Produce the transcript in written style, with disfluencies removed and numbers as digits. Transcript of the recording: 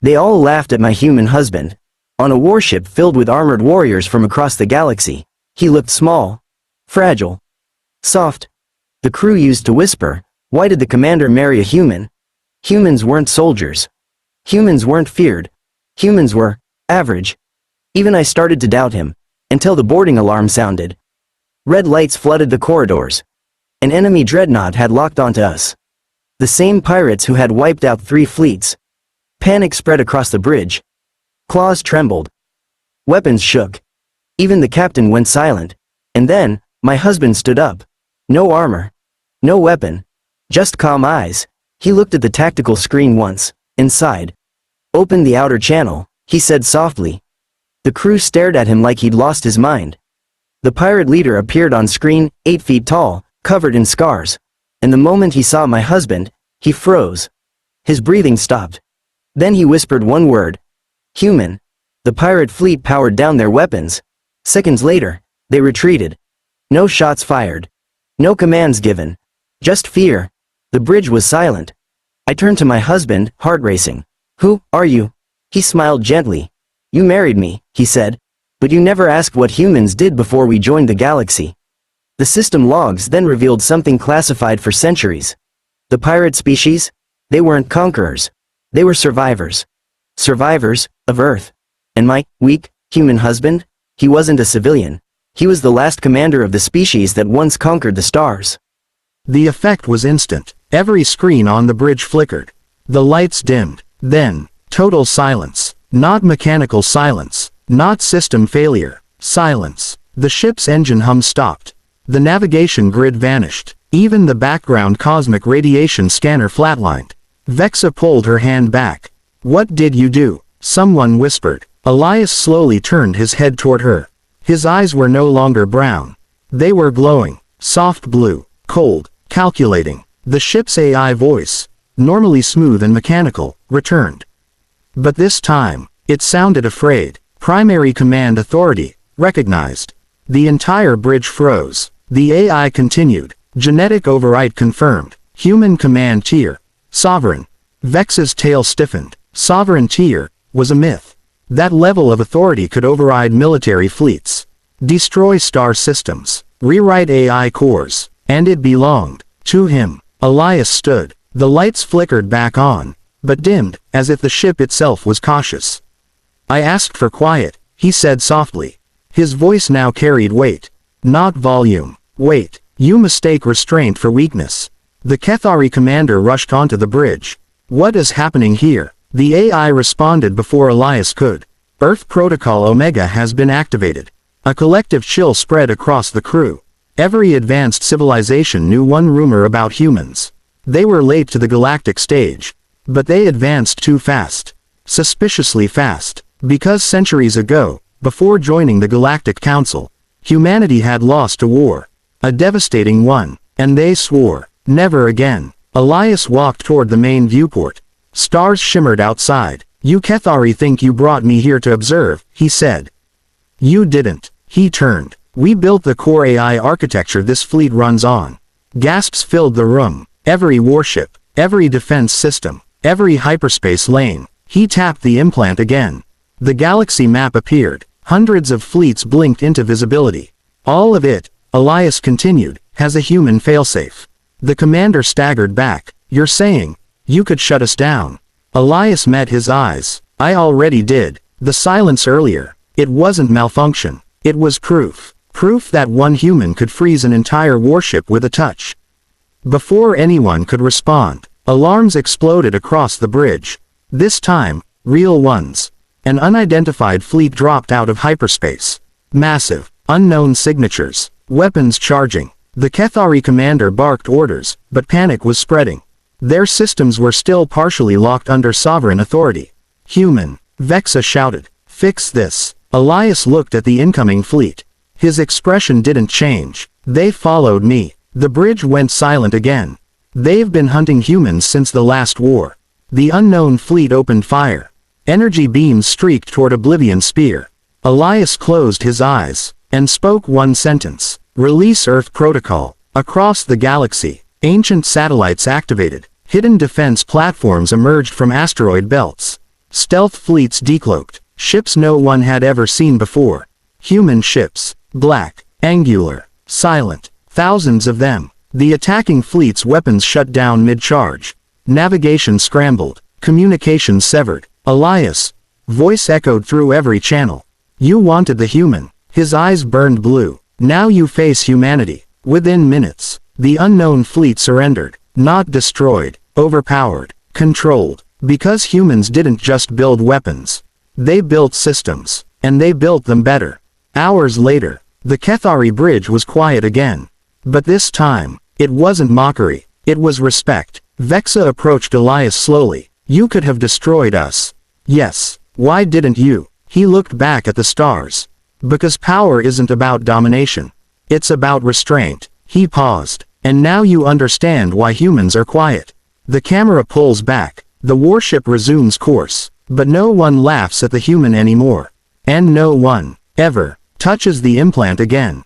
They all laughed at my human husband. On a warship filled with armored warriors from across the galaxy, he looked small, fragile, soft. The crew used to whisper, "Why did the commander marry a human?" Humans weren't soldiers. Humans weren't feared. Humans were average. Even I started to doubt him, until the boarding alarm sounded. Red lights flooded the corridors. An enemy dreadnought had locked onto us. The same pirates who had wiped out 3 fleets. Panic spread across the bridge. Claws trembled. Weapons shook. Even the captain went silent. And then, my husband stood up. No armor. No weapon. Just calm eyes. He looked at the tactical screen once, inside. "Open the outer channel," he said softly. The crew stared at him like he'd lost his mind. The pirate leader appeared on screen, 8 feet tall, covered in scars. And the moment he saw my husband, he froze. His breathing stopped. Then he whispered one word. "Human." The pirate fleet powered down their weapons. Seconds later, they retreated. No shots fired. No commands given. Just fear. The bridge was silent. I turned to my husband, heart racing. "Who are you?" He smiled gently. "You married me," he said. "But you never asked what humans did before we joined the galaxy." The system logs then revealed something classified for centuries. The pirate species? They weren't conquerors. They were survivors. Survivors of Earth. And my weak, human husband? He wasn't a civilian. He was the last commander of the species that once conquered the stars. The effect was instant. Every screen on the bridge flickered. The lights dimmed. Then, total silence. Not mechanical silence. Not system failure. Silence. The ship's engine hum stopped. The navigation grid vanished. Even the background cosmic radiation scanner flatlined. Vexa pulled her hand back. "What did you do?" someone whispered. Elias slowly turned his head toward her. His eyes were no longer brown. They were glowing, soft blue, cold, calculating. The ship's AI voice, normally smooth and mechanical, returned. But this time, it sounded afraid. Primary command authority, recognized. The entire bridge froze. The AI continued. Genetic override confirmed. Human command tier. Sovereign. Vex's tail stiffened. Sovereign tier was a myth. That level of authority could override military fleets, destroy star systems, rewrite AI cores, and it belonged to him. Elias stood. The lights flickered back on, but dimmed, as if the ship itself was cautious. "I asked for quiet," he said softly. His voice now carried weight, not volume. "Wait, you mistake restraint for weakness." The Kethari commander rushed onto the bridge. "What is happening here?" The AI responded before Elias could. "Earth Protocol Omega has been activated." A collective chill spread across the crew. Every advanced civilization knew one rumor about humans. They were late to the galactic stage. But they advanced too fast. Suspiciously fast. Because centuries ago, before joining the Galactic Council, humanity had lost a war. A devastating one. And they swore, never again. Elias walked toward the main viewport. Stars shimmered outside. "You Kethari think you brought me here to observe," he said. "You didn't." He turned. "We built the core AI architecture this fleet runs on." Gasps filled the room. Every warship, every defense system, every hyperspace lane. He tapped the implant again. The galaxy map appeared. Hundreds of fleets blinked into visibility. "All of it," Elias continued, "has a human failsafe." The commander staggered back. "You're saying, you could shut us down?" Elias met his eyes. "I already did." The silence earlier. It wasn't malfunction. It was proof. Proof that one human could freeze an entire warship with a touch. Before anyone could respond, alarms exploded across the bridge. This time, real ones. An unidentified fleet dropped out of hyperspace. Massive, unknown signatures. Weapons charging. The Kethari commander barked orders, but panic was spreading. Their systems were still partially locked under sovereign authority. "Human," Vexa shouted. "Fix this." Elias looked at the incoming fleet. His expression didn't change. "They followed me." The bridge went silent again. "They've been hunting humans since the last war." The unknown fleet opened fire. Energy beams streaked toward Oblivion Spear. Elias closed his eyes, and spoke one sentence. "Release Earth Protocol." Across the galaxy, ancient satellites activated. Hidden defense platforms emerged from asteroid belts. Stealth fleets decloaked, ships no one had ever seen before. Human ships, black, angular, silent, thousands of them. The attacking fleet's weapons shut down mid-charge. Navigation scrambled, communication severed. Elias. Voice echoed through every channel. You wanted the human. His eyes burned blue. Now you face humanity. Within minutes, the unknown fleet surrendered. Not destroyed, overpowered, controlled. Because humans didn't just build weapons. They built systems. And they built them better. Hours later, the Kethari bridge was quiet again. But this time, it wasn't mockery. It was respect. Vexa approached Elias slowly. You could have destroyed us. Yes. Why didn't you? He looked back at the stars. Because power isn't about domination. It's about restraint. He paused. And now you understand why humans are quiet. The camera pulls back. The warship resumes course. But no one laughs at the human anymore. And no one, ever, touches the implant again.